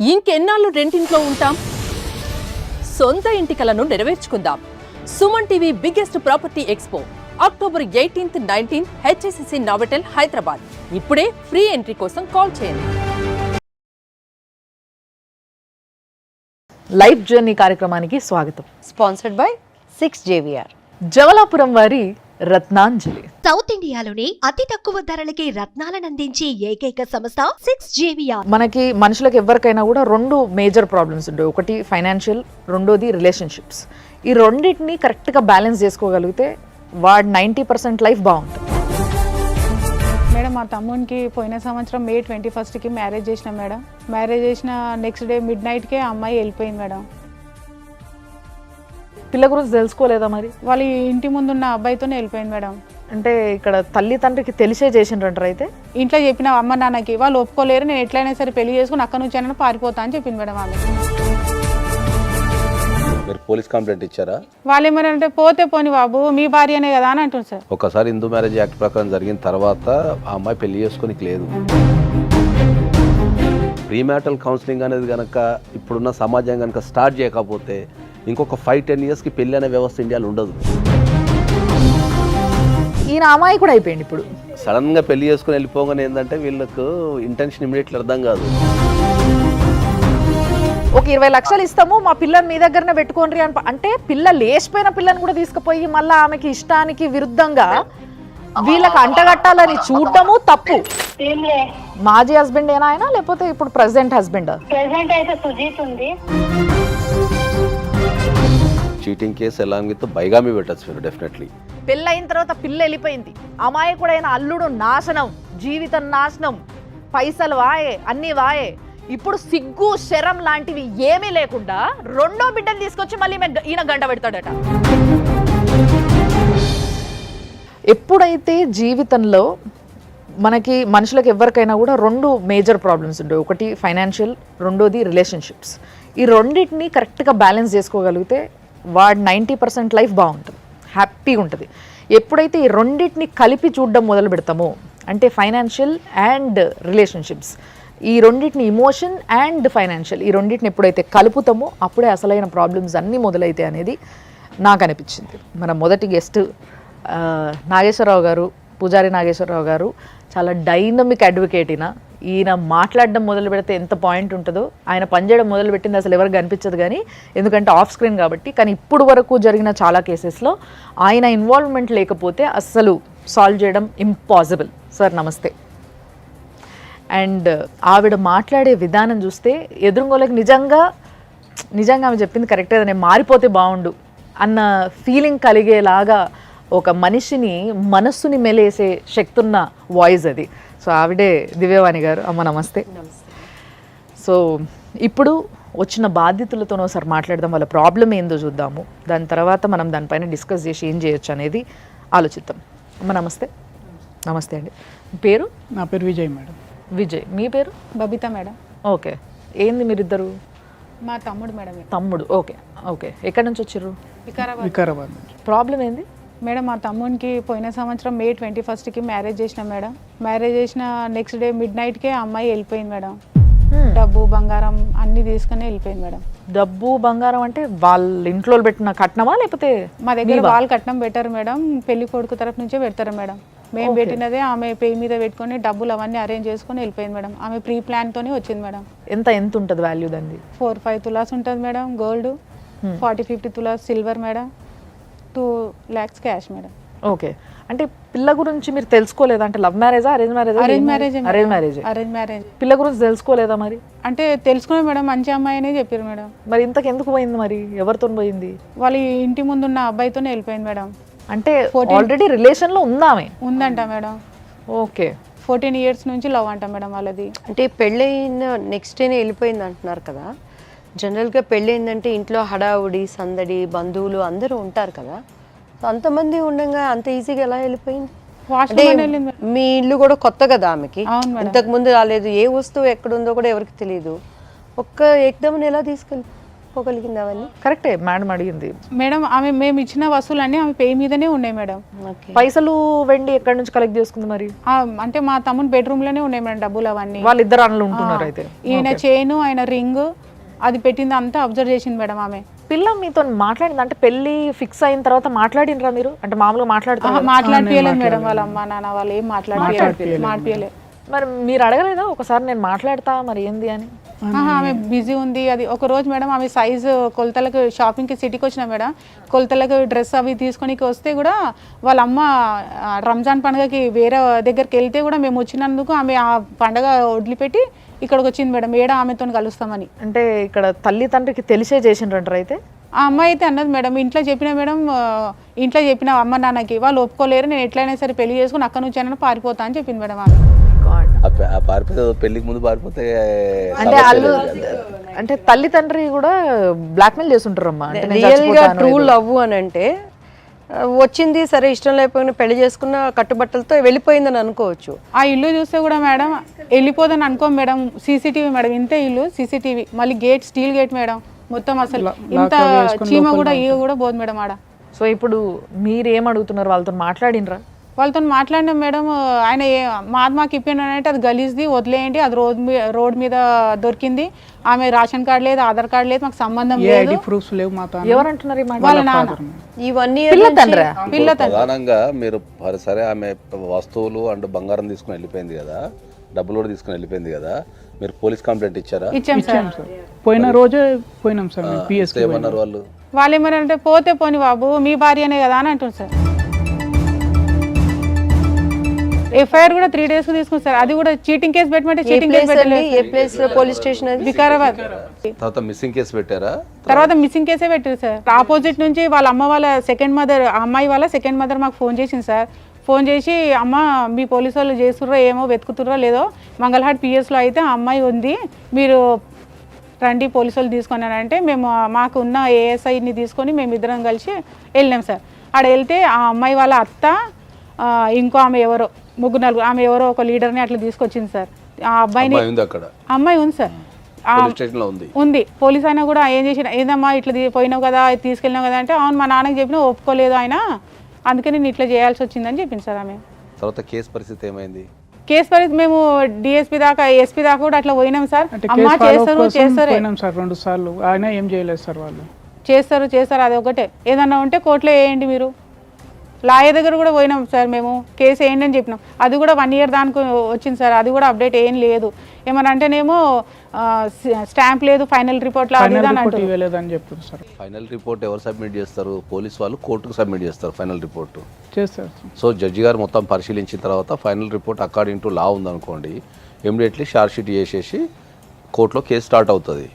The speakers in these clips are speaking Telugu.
ఇంకెన్నాళ్ళు రెంటింట్లో ఉంటాం? సొంత ఇంటి కలను నెరవేర్చుకుందాం. Suman TV biggest property expo October 18th, 19th HSCC Novotel Hyderabad. ఇప్పుడే ఫ్రీ ఎంట్రీ కోసం కాల్ చేయండి. లైఫ్ జర్నీ కార్యక్రమానికి స్వాగతం. Sponsored by 6JVR. జవలాపురం వారి రత్నాంజలి. సౌత్ ఇండియాలోనే అతి తక్కువ ధరలకి రత్నాలను అందించే ఏకైక సంస్థ 6JVR. మనకి మనుషులకు ఎవరికైనా కూడా రెండు మేజర్ ప్రాబ్లమ్స్ ఉంటాయి. ఒకటి ఫైనాన్షియల్, రెండోది రిలేషన్షిప్స్. ఈ రెండింటిని కరెక్ట్గా బ్యాలెన్స్ చేసుకోగలిగితే వాడు 90% లైఫ్ బాగుంటుంది. మేడం, మా తమ్మునికి పోయిన సంవత్సరం May 21st మ్యారేజ్ చేసిన మేడం. మ్యారేజ్ చేసిన నెక్స్ట్ డే midnightకే ఆ అమ్మాయి వెళ్ళిపోయింది మేడం. పిల్ల గురించి తెలుసుకోలేదా మరి? వాళ్ళ ఇంటి ముందున్న అబ్బాయితోనే వెళ్ళిపోయింది మేడం. అంటే ఇక్కడ తల్లి తండ్రికి తెలిసే చేసిండ్రంటారు. అయితే ఇంట్లో చెప్పిన అమ్మ నాన్నకి వాళ్ళు ఒప్పుకోలేరు, నేను ఎట్లయినా సరే పెళ్లి చేసుకుని అక్కడ నుంచి అయినా పారిపోతా అని చెప్పింది మేడం ఆమె. మీరు పోలీస్ కంప్లైంట్ ఇచ్చారా? వాళ్ళు ఏమన్నారంటే పోతే పోని బాబు మీ భార్యనే కదా అని అంటుంది సార్. ఒకసారి హిందూ మ్యారేజ్ యాక్ట్ ప్రకారం జరిగిన తర్వాత ఆ అమ్మాయి పెళ్లి చేసుకోనికి లేదు. ప్రీమ్యాటల్ కౌన్సిలింగ్ అనేది కనుక ఇప్పుడున్న సమాజం కనుక స్టార్ట్ చేయకపోతే ఇంకొక 5-10 yearsకి పెళ్లి అనే వ్యవస్థ ఇండియాలో ఉండదు. ఈయన అమ్మాయి కూడా అయిపోయింది. ఇప్పుడు సడన్గా పెళ్లి చేసుకుని వెళ్ళిపోగానే ఏంటంటే వీళ్ళకు ఇంటెన్షన్ ఇమీడియట్లీ అర్థం కాదు. ఒక 20 లక్షలు ఇస్తాము మా పిల్లని మీ దగ్గరనే పెట్టుకోండి అని అంటే పిల్ల లేచిపోయిన పిల్లని కూడా తీసుకుపోయి మళ్ళీ ఆమెకి ఇష్టానికి విరుద్ధంగా వీళ్ళకి అంటగట్టాలని చూడటము తప్పు. మాజీ హస్బెండ్ ఏనా ఆయన, లేకపోతే ఇప్పుడు ప్రెసెంట్ హస్బెండ్? ప్రెసెంట్ అయితే సుజీత్ ఉంది. Cheating case along with bigamy పెట్టచ్చు మీరు డెఫినెట్లీ. పెళ్ళయిన తర్వాత పిల్ల వెళ్ళిపోయింది, అమ్మాయి కూడా అయిన అల్లుడు నాశనం, జీవితం నాశనం, పైసలు వాయే, అన్ని వాయే. ఇప్పుడు సిగ్గు శరం లాంటివి ఏమీ లేకుండా రెండో బిడ్డను తీసుకొచ్చి మళ్ళీ ఈయన గంట పెడతాడట. ఎప్పుడైతే జీవితంలో మనకి మనుషులకు ఎవరికైనా కూడా రెండు మేజర్ ప్రాబ్లమ్స్ ఉంటాయి. ఒకటి ఫైనాన్షియల్, రెండోది రిలేషన్షిప్స్. ఈ రెండింటిని కరెక్ట్గా బ్యాలెన్స్ చేసుకోగలిగితే వాడు 90% లైఫ్ బాగుంటుంది, హ్యాపీగా ఉంటుంది. ఎప్పుడైతే ఈ రెండింటిని కలిపి చూడడం మొదలు పెడతామో, అంటే ఫైనాన్షియల్ అండ్ రిలేషన్షిప్స్, ఈ రెండింటిని ఇమోషన్ అండ్ ఫైనాన్షియల్, ఈ రెండింటిని ఎప్పుడైతే కలుపుతామో అప్పుడే అసలైన ప్రాబ్లమ్స్ అన్నీ మొదలైతాయి అనేది నాకు అనిపించింది. మన మొదటి గెస్ట్ నాగేశ్వరరావు గారు, పూజారి నాగేశ్వరరావు గారు చాలా డైనమిక్ అడ్వకేట్. ఈయన మాట్లాడడం మొదలు పెడితే ఎంత పాయింట్ ఉంటుందో, ఆయన పనిచేయడం మొదలు పెట్టింది అసలు ఎవరికి అనిపించదు కానీ, ఎందుకంటే ఆఫ్ స్క్రీన్ కాబట్టి. కానీ ఇప్పుడు వరకు జరిగిన చాలా కేసెస్లో ఆయన ఇన్వాల్వ్మెంట్ లేకపోతే అస్సలు సాల్వ్ చేయడం ఇంపాసిబుల్. సార్ నమస్తే. అండ్ ఆవిడ మాట్లాడే విధానం చూస్తే ఎదురుగోళ్ళకి నిజంగా ఆమె చెప్పింది కరెక్టే, నేను మారిపోతే బాగుండు అన్న ఫీలింగ్ కలిగేలాగా ఒక మనిషిని మనస్సుని మెలేసే శక్తి ఉన్న వాయిస్ అది. సో ఆవిడే దివ్యవాణి గారు. అమ్మ నమస్తే. సో ఇప్పుడు వచ్చిన బాధితులతోనో ఒకసారి మాట్లాడదాం, వాళ్ళ ప్రాబ్లం ఏందో చూద్దాము, దాని తర్వాత మనం దానిపైన డిస్కస్ చేసి ఏం చేయొచ్చు అనేది ఆలోచిద్దాం. అమ్మ నమస్తే. నమస్తే అండి. పేరు? నా పేరు విజయ్ మేడం. విజయ్. మీ పేరు? బబిత మేడం. ఓకే. ఏంది మీరిద్దరు? మా తమ్ముడు మేడం. తమ్ముడు. Okay okay. ఎక్కడి నుంచి వచ్చారు? వికారాబాద్. ప్రాబ్లం ఏంది మేడం, మా తమ్మునికి పోయిన సంవత్సరం May 21st మ్యారేజ్ చేసిన మేడం. మ్యారేజ్ చేసిన నెక్స్ట్ డే midnightకే ఆ అమ్మాయి వెళ్ళిపోయింది మేడం. డబ్బు బంగారం అన్ని తీసుకుని వెళ్ళిపోయింది మేడం. డబ్బు బంగారం అంటే వాళ్ళ ఇంట్లో పెట్టిన కట్నమా, లేకపోతే? మా దగ్గర వాళ్ళు కట్నం పెట్టారు మేడం, పెళ్లి కొడుకు తరఫు నుంచే పెడతారు మేడం. మేము పెట్టినదే ఆమె పేరు మీద పెట్టుకొని డబ్బులు అవన్నీ అరేంజ్ చేసుకొని వెళ్ళిపోయింది మేడం. ఆమె ప్రీ ప్లాన్తోనే వచ్చింది మేడం. ఎంత ఉంటుంది వాల్యూ దాన్ని? 4-5 తులాస్ ఉంటుంది madam gold, 40-50 tolas silver madam, 2 lakhs cash madam. Okay. అంటే పిల్ల గురించి మీరు తెలుసుకోలేదా? అంటే లవ్ మ్యారేజా, అరేంజ్ మ్యారేజా? Arrange marriage. Arrange marriage. పిల్ల గురించి తెలుసుకోలేదా మరి? అంటే తెలుసుకునే మేడం, మంచి అమ్మాయినే చెప్పారు మేడం. మరి ఇంతకెందుకు పోయింది మరి? ఎవరితో పోయింది? వాళ్ళ ఇంటి ముందున్న అబ్బాయితోనే వెళ్ళిపోయింది మేడం. అంటే ఆల్రెడీ రిలేషన్ లో ఉందామే? ఉందంట మేడం. ఓకే. 14 years నుంచి లవ్ అంట మేడం వాళ్ళది. అంటే పెళ్ళైన నెక్స్ట్ డేనే వెళ్ళిపోయింది అంటున్నారు కదా. జనరల్గా పెళ్ళయిందంటే ఇంట్లో హడావుడి సందడి, బంధువులు అందరూ ఉంటారు కదా. అంతమంది ఉండగా అంత ఈజీగా ఎలా వెళ్ళిపోయింది? మీ ఇల్లు కూడా కొత్త కదా ఆమెకి, ఇంతకు ముందు రాలేదు, ఏ వస్తువు ఎక్కడుందో కూడా ఎవరికి తెలియదు. ఒక్క ఏకదమని ఎలా తీసుకెళ్ళి? చెప్పుకోగలిగింది అవన్నీ? కరెక్టే మేడం అడిగింది. మేడం మేము ఇచ్చిన వస్తువులన్నీ ఆమె పే మీదనే ఉన్నాయి మేడం. ఓకే. పైసలు వెండి ఎక్కడి నుంచి కలెక్ట్ చేసుకుంది మరి? అంటే మా తమ్ముని బెడ్రూమ్ లోనే ఉన్నాయి మేడం డబ్బులు అవన్నీ. వాళ్ళిద్దరు అన్నలు ఉంటున్నారు అయితే. ఈయన చైను ఆయన రింగ్ అది పెట్టింది అంతా అబ్జర్వ్ చేసింది మేడం ఆమె. పిల్ల మీతో మాట్లాడింది అంటే పెళ్లి ఫిక్స్ అయిన తర్వాత మాట్లాడినరా మీరు? అంటే మామూలుగా మాట్లాడుతున్నారు? మాట్లాడిపోయలేదు మేడం వాళ్ళ అమ్మ నాన్న వాళ్ళు ఏం మాట్లాడిపోయలేదు. మరి మీరు అడగలేదా ఒకసారి నేను మాట్లాడతా మరి ఏంది అని? ఆమె బిజీ ఉంది. అది ఒక రోజు మేడం ఆమె సైజు కొలతలకు షాపింగ్కి సిటీకి వచ్చిన మేడం, కొలతలకు డ్రెస్ అవి తీసుకొనికి వస్తే కూడా వాళ్ళ అమ్మ రంజాన్ పండుగకి వేరే దగ్గరికి వెళ్తే కూడా మేము వచ్చినందుకు ఆమె ఆ పండుగ వదిలిపెట్టి ఇక్కడికి వచ్చింది మేడం. ఏడా ఆమెతో కలుస్తామని. అంటే ఇక్కడ తల్లి తండ్రికి తెలిసే చేసిండ్రంటారు అయితే? ఆ అమ్మాయి అయితే అన్నది మేడం, ఇంట్లో చెప్పిన మేడం, ఇంట్లో చెప్పిన అమ్మ నాన్నకి వాళ్ళు ఒప్పుకోలేరు, నేను ఎట్లయినా సరే పెళ్లి చేసుకుని అక్కడ నుంచి అయినా పారిపోతా అని చెప్పింది మేడం ఆమె. పారిపోతే పెళ్లికి ముందు పారిపోతే అంటే వాళ్ళు అంటే తల్లి తండ్రి కూడా బ్లాక్మెయిల్ చేస్తుంటారమ్మా. రియల్గా ట్రూ లవ్ అని అంటే వచ్చింది సరే ఇష్టం లేకపోయినా పెళ్లి చేసుకున్న కట్టుబట్టలతో వెళ్ళిపోయిందని అనుకోవచ్చు. ఆ ఇల్లు చూస్తే కూడా మేడం వెళ్ళిపోదని అనుకో మేడం. సీసీటీవీ మేడం, ఇంతే ఇల్లు సీసీటీవీ, మళ్ళీ గేట్ స్టీల్ గేట్ మేడం, మొత్తం అసలు ఇంత చీమ కూడా ఈగ కూడా పోదు మేడం ఆడ. సో ఇప్పుడు మీరేం అడుగుతున్నారు? వాళ్ళతో మాట్లాడినరా? వాళ్ళతో మాట్లాడినాం మేడం. ఆయన మాకు ఇప్పినంటే అది గలీజ్ది వదిలేయండి, అది రోడ్ మీద దొరికింది, ఆమె రేషన్ కార్డు లేదు, ఆధార్ కార్డు లేదు, మాకు సంబంధం లేదు. ఎవరంటున్నారు? వాళ్ళ నాన్న. ఇవన్నీ ప్రధానంగా మీరు సరే ఆమె వస్తువులు అండ్ బంగారం తీసుకుని వెళ్ళిపోయింది కదా, డబ్బులు కూడా తీసుకుని వెళ్ళిపోయింది కదా, మీరు పోలీస్ కంప్లైంట్ ఇచ్చారా? ఇచ్చాం సార్. పోయిన రోజే పోయినాం సార్. ఏమన్నారు వాళ్ళు? వాళ్ళు ఏమన్నారంటే పోతే పోని బాబు మీ భార్యనే కదా అని అంటున్నారు సార్. ఎఫ్ఐఆర్ కూడా 3 days తీసుకున్నారు సార్. అది కూడా చీటింగ్ కేసు పెట్టమంటే చీటింగ్ కేసు పెట్టలేదు. ఏ ప్లేస్ పోలీస్ స్టేషన్? వికారాబాద్. తర్వాత మిస్సింగ్ కేసు పెట్టారా? తర్వాత మిస్సింగ్ కేసే పెట్టారు సార్. ఆపోజిట్ నుంచి వాళ్ళ అమ్మ వాళ్ళ సెకండ్ మదర్, అమ్మాయి వాళ్ళ సెకండ్ మదర్ మాకు ఫోన్ చేసింది సార్. ఫోన్ చేసి అమ్మ మీ పోలీసు వాళ్ళు చేస్తుర్రో ఏమో వెతుకుతుర్రో లేదో, మంగళహాట్ పిఎస్లో అయితే ఆ అమ్మాయి ఉంది, మీరు రండి పోలీసు వాళ్ళు తీసుకొని అంటే మేము మాకు ఉన్న ఏఎస్ఐని తీసుకొని మేమిద్దరం కలిసి వెళ్ళినాం సార్. ఆడ వెళ్తే ఆ అమ్మాయి వాళ్ళ అత్త ఇంకో ఆమె ఎవరో 3-4 ఆమె ఎవరో ఒక లీడర్ని అట్లా తీసుకొచ్చింది సార్. ఆ అబ్బాయిని అమ్మాయి ఉంది సార్, ఉంది. పోలీస్ అయినా కూడా ఏం చేసిన, ఏదమ్మా ఇట్లా పోయినావు కదా తీసుకెళ్ళినావు కదా అంటే, అవును మా నాన్నకి చెప్పినా ఒప్పుకోలేదు ఆయన, అందుకే నేను ఇట్లా చేయాల్సి వచ్చిందని చెప్పింది సార్ ఆమె. తర్వాత కేసు పరిస్థితి ఏమైంది? కేసు పరిస్థితి మేము డిఎస్పీ దాకా ఎస్పీ దాకా కూడా అట్లా పోయినాం సార్. అమ్మా చేస్తారు 2 సార్లు ఆయన ఏం చేయలేదు సార్. వాళ్ళు చేస్తారు అది ఒకటే. ఏదన్నా ఉంటే కోర్టులో వేయండి మీరు. లాయర్ దగ్గర కూడా పోయినాం సార్ మేము, కేసు వేయండి అని చెప్పినాం. అది కూడా 1 year దానికి వచ్చింది సార్. అది కూడా అప్డేట్ ఏం లేదు. ఏమన్నా అంటేనేమో స్టాంప్ లేదు, ఫైనల్ రిపోర్ట్ అని చెప్తారు సార్. ఫైనల్ రిపోర్ట్ ఎవరు సబ్మిట్ చేస్తారు? పోలీస్ వాళ్ళు కోర్టుకు సబ్మిట్ చేస్తారు ఫైనల్ రిపోర్ట్ చేస్తారు. సో జడ్జి గారు మొత్తం పరిశీలించిన తర్వాత ఫైనల్ రిపోర్ట్ అకార్డింగ్ టు లా ఉందనుకోండి, ఇమ్మీడియట్లీ షార్ట్ షీట్ చేసేసి కోర్టులో కేసు స్టార్ట్ అవుతుంది.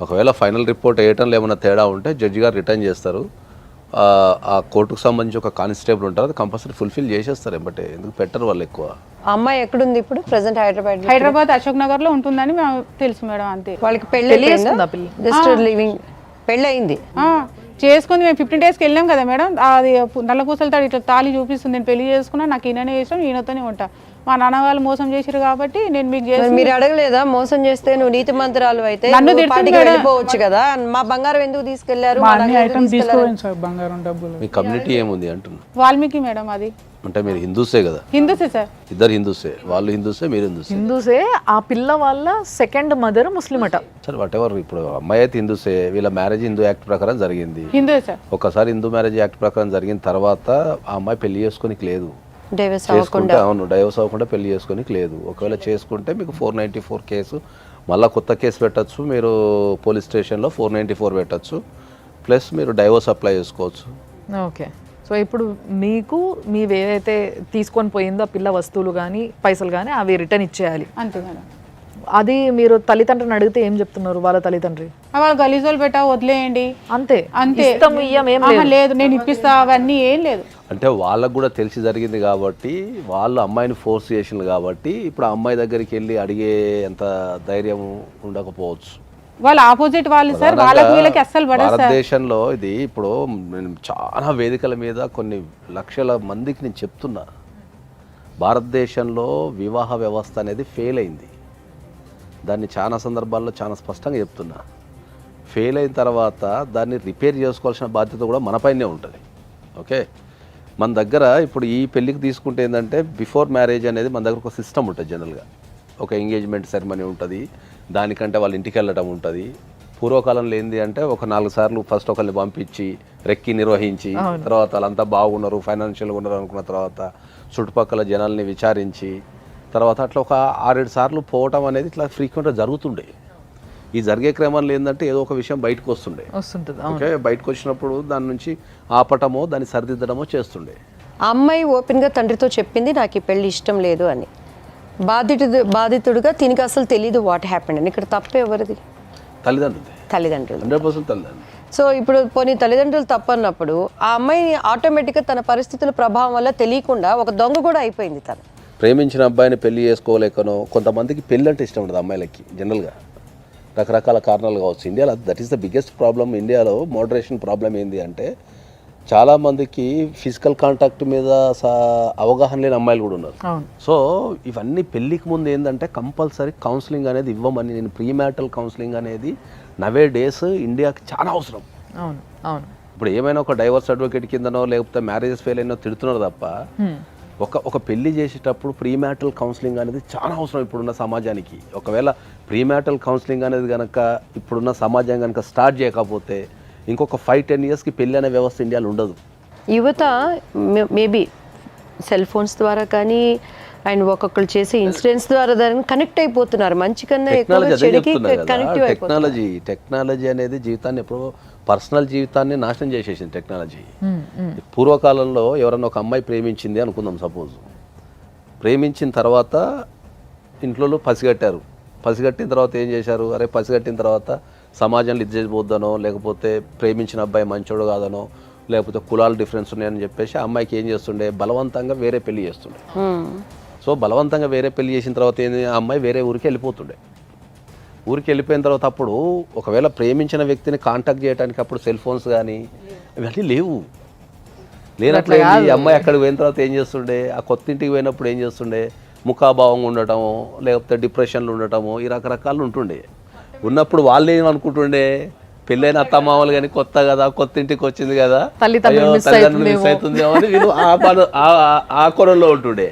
ఒకవేళ ఫైనల్ రిపోర్ట్ వేయటంలో ఏమైనా తేడా ఉంటే జడ్జి గారు రిటర్న్ చేస్తారు. ఆ కోర్టుకు సంబంధించి ఒక కానిస్టేబుల్ ఉంటారు, అది కంపల్సరీ ఫుల్ఫిల్ చేసేస్తారు ఎంబటే. ఎందుకు పెట్టరు వాళ్ళు ఎక్కువ. అమ్మాయి ఎక్కడుంది ఇప్పుడు ప్రెసెంట్? హైదరాబాద్ అశోక్ నగర్ లో ఉంటుందని మేము తెలుసు మేడం. అంతే. వాళ్ళకి పెళ్లి జస్ట్ లివింగ్ పెళ్ళి అయింది చేసుకుంది. మేము 15 daysకి వెళ్ళాం కదా మేడం. అది నల్లపూసలతో ఇట్లా తాళి చూపిస్తుంది, నేను పెళ్లి చేసుకున్నా, నాకు ఈయననే ఇష్టం, ఈయనతోనే ఉంటా. మా నాన్న వాళ్ళు మోసం చేశారు కాబట్టి నేను మీకు చేసి. మీరు అడగలేదా మోసం చేస్తే నువ్వు నీతి మంత్రాలు అయితే వెళ్ళిపోవచ్చు కదా, మా బంగారం ఎందుకు తీసుకెళ్లారు? బంగారం డబ్బులు. మీ కమ్యూనిటీ ఏముంది అంటున్నా? వాల్మీకి మేడం. అది అంటే మీరు హిందూసే కదా? హిందూసే సార్. ఇద్దరు హిందూసే, వాళ్ళు హిందూసే మీరు హిందూసే. ఆ పిల్ల వాళ్ళ సెకండ్ మదర్ ముస్లిం అట. సరే వాట్ ఎవర్. ఇప్పుడు అమ్మాయి అయితే హిందూసే, వీళ్ళ మ్యారేజ్ హిందూ యాక్ట్ ప్రకారం జరిగింది. హిందూ సార్. ఒకసారి హిందూ మ్యారేజ్ యాక్ట్ ప్రకారం జరిగిన తర్వాత ఆ అమ్మాయి పెళ్లి చేసుకోనికి లేదు. అవును, డైవర్స్ అవ్వకుండా పెళ్లి చేసుకోనికి లేదు. ఒకవేళ చేసుకుంటే మీకు 494 కేసు, మళ్ళీ కొత్త కేసు పెట్టచ్చు మీరు పోలీస్ స్టేషన్లో. 494 పెట్టచ్చు, ప్లస్ మీరు డైవర్స్ అప్లై చేసుకోవచ్చు. ఓకే. సో ఇప్పుడు మీకు మీవి ఏదైతే తీసుకొని పోయిందో పిల్ల వస్తువులు కానీ పైసలు కానీ అవి రిటర్న్ ఇచ్చేయాలి. అంతే మేడం. అది మీరు తల్లిదండ్రులను అడిగితే ఏం చెప్తున్నారు వాళ్ళ తల్లిదండ్రి? వాళ్ళు గలీజోలు పెట్టా వదిలేయండి అంతే. లేదు నేను ఇప్పిస్తా అవన్నీ ఏం లేదు. అంటే వాళ్ళకు కూడా తెలిసి జరిగింది కాబట్టి వాళ్ళు అమ్మాయిని ఫోర్స్ చేసింది కాబట్టి ఇప్పుడు ఆ అమ్మాయి దగ్గరికి వెళ్ళి అడిగే ఎంత ధైర్యం ఉండకపోవచ్చు. వాళ్ళ ఆపోజిట్ వాళ్ళు సార్, వాళ్ళకి వీళ్ళకి అస్సలు పడదు సార్. భారతదేశంలో ఇది ఇప్పుడు నేను చాలా వేదికల మీద కొన్ని లక్షల మందికి నేను చెప్తున్నా, భారతదేశంలో వివాహ వ్యవస్థ అనేది ఫెయిల్ అయింది. దాన్ని చాలా సందర్భాల్లో చాలా స్పష్టంగా చెప్తున్నా. ఫెయిల్ అయిన తర్వాత దాన్ని రిపేర్ చేసుకోవాల్సిన బాధ్యత కూడా మనపైనే ఉంటుంది. ఓకే, మన దగ్గర ఇప్పుడు ఈ పెళ్ళికి తీసుకుంటే ఏంటంటే బిఫోర్ మ్యారేజ్ అనేది మన దగ్గర ఒక సిస్టమ్ ఉంటుంది. జనరల్గా ఒక ఎంగేజ్మెంట్ సెరమనీ ఉంటుంది, దానికంటే వాళ్ళ ఇంటికి వెళ్ళడం ఉంటుంది. పూర్వకాలంలో ఏంది అంటే ఒక 4 సార్లు ఫస్ట్ ఒకరిని పంపించి రెక్కి నిర్వహించి తర్వాత వాళ్ళంతా బాగున్నారు, ఫైనాన్షియల్గా ఉన్నారు అనుకున్న తర్వాత చుట్టుపక్కల జనాల్ని విచారించి తర్వాత అట్లా ఒక 6-7 సార్లు పోవటం అనేది ఇట్లా ఫ్రీక్వెంట్గా జరుగుతుండే. ఈ జరిగే క్రమంలో ఏంటంటే ఏదో ఒక విషయం బయటకు వస్తుంటుంది. ఓకే, బయటకు వచ్చినప్పుడు దాని నుంచి ఆపటమో దాన్ని సరిదిద్దడమో చేస్తుండే. ఆ అమ్మాయి ఓపెన్గా తండ్రితో చెప్పింది నాకు ఈ పెళ్లి ఇష్టం లేదు అని. బాధితుడిగా తినికి అసలు తెలీదు వాట్ హ్యాపెండ్ అని. ఇక్కడ తప్పు ఎవరిది? తల్లిదండ్రులు 100% తల్లిదండ్రులు. సో ఇప్పుడు పోనీ తల్లిదండ్రులు తప్పన్నప్పుడు ఆ అమ్మాయి ఆటోమేటిక్గా తన పరిస్థితుల ప్రభావం వల్ల తెలియకుండా ఒక దొంగ కూడా అయిపోయింది. తను ప్రేమించిన అబ్బాయిని పెళ్లి చేసుకోలేకనో, కొంతమందికి పెళ్ళి అంటే ఇష్టం ఉండదు అమ్మాయిలకి. జనరల్గా రకరకాల కారణాలు కావచ్చు. ఇండియాలో that is the biggest problem. ఇండియాలో మోడరేషన్ ప్రాబ్లం ఏంది అంటే చాలామందికి ఫిజికల్ కాంటాక్ట్ మీద అవగాహన లేని అమ్మాయిలు కూడా ఉన్నారు. సో ఇవన్నీ పెళ్ళికి ముందు ఏంటంటే కంపల్సరీ కౌన్సిలింగ్ అనేది ఇవ్వమని, నేను ప్రీమ్యాటల్ కౌన్సిలింగ్ అనేది నవే డేస్ ఇండియాకి చాలా అవసరం. ఇప్పుడు ఏమైనా ఒక డైవర్స్ అడ్వకేట్ కిందనో లేకపోతే మ్యారేజెస్ ఫెయిల్ అయినో తిడుతున్నారు తప్ప ఒక పెళ్లి చేసేటప్పుడు ప్రీమ్యాటల్ కౌన్సిలింగ్ అనేది చాలా అవసరం ఇప్పుడున్న సమాజానికి. ఒకవేళ ప్రీమ్యాటల్ కౌన్సిలింగ్ అనేది కనుక ఇప్పుడున్న సమాజం కనుక స్టార్ట్ చేయకపోతే ఇంకొక 5-10 ఇయర్స్కి పెళ్ళి అనే వ్యవస్థ ఇండియాలో ఉండదు. యువత మేబీ సెల్ ఫోన్స్ ద్వారా కానీ అండ్ ఒక్కొక్కరు చేసే ఇన్సిడెంట్స్ ద్వారా దాన్ని కనెక్ట్ అయిపోతున్నారు. మంచి కన్నా టెక్నాలజీ అనేది జీవితాన్ని ఎప్పుడో పర్సనల్ జీవితాన్ని నాశనం చేసేసింది టెక్నాలజీ. పూర్వకాలంలో ఎవరన్నా ఒక అమ్మాయి ప్రేమించింది అనుకుందాం, సపోజ్ ప్రేమించిన తర్వాత ఇంట్లో పసిగట్టారు. పసిగట్టిన తర్వాత ఏం చేశారు? అరే పసిగట్టిన తర్వాత సమాజంలో ఇది చేసిపోద్దనో లేకపోతే ప్రేమించిన అబ్బాయి మంచోడు కాదనో లేకపోతే కులాల డిఫరెన్స్ ఉన్నాయని చెప్పేసి అమ్మాయికి ఏం చేస్తుండే, బలవంతంగా వేరే పెళ్లి చేస్తుండే. సో బలవంతంగా వేరే పెళ్లి చేసిన తర్వాత ఏంది, ఆ అమ్మాయి వేరే ఊరికి వెళ్ళిపోతుండే. ఊరికి వెళ్ళిపోయిన తర్వాత అప్పుడు ఒకవేళ ప్రేమించిన వ్యక్తిని కాంటాక్ట్ చేయడానికి అప్పుడు సెల్ ఫోన్స్ కానీ ఇవన్నీ లేవు. లేనప్పుడు ఈ అమ్మాయి అక్కడికి పోయిన తర్వాత ఏం చేస్తుండే, ఆ కొత్త ఇంటికి పోయినప్పుడు ఏం చేస్తుండే, ముఖాభావంగా ఉండటము లేకపోతే డిప్రెషన్లు ఉండటము ఈ రకరకాలు ఉంటుండే. ఉన్నప్పుడు వాళ్ళు ఏమనుకుంటుండే, పెళ్ళైన అత్తమామలు కానీ కొత్త కదా, కొత్త ఇంటికి వచ్చింది కదా, తల్లిదండ్రులు మిస్ అవుతుందేమో అని వీళ్ళు ఆ కొరంలో ఉంటుండే.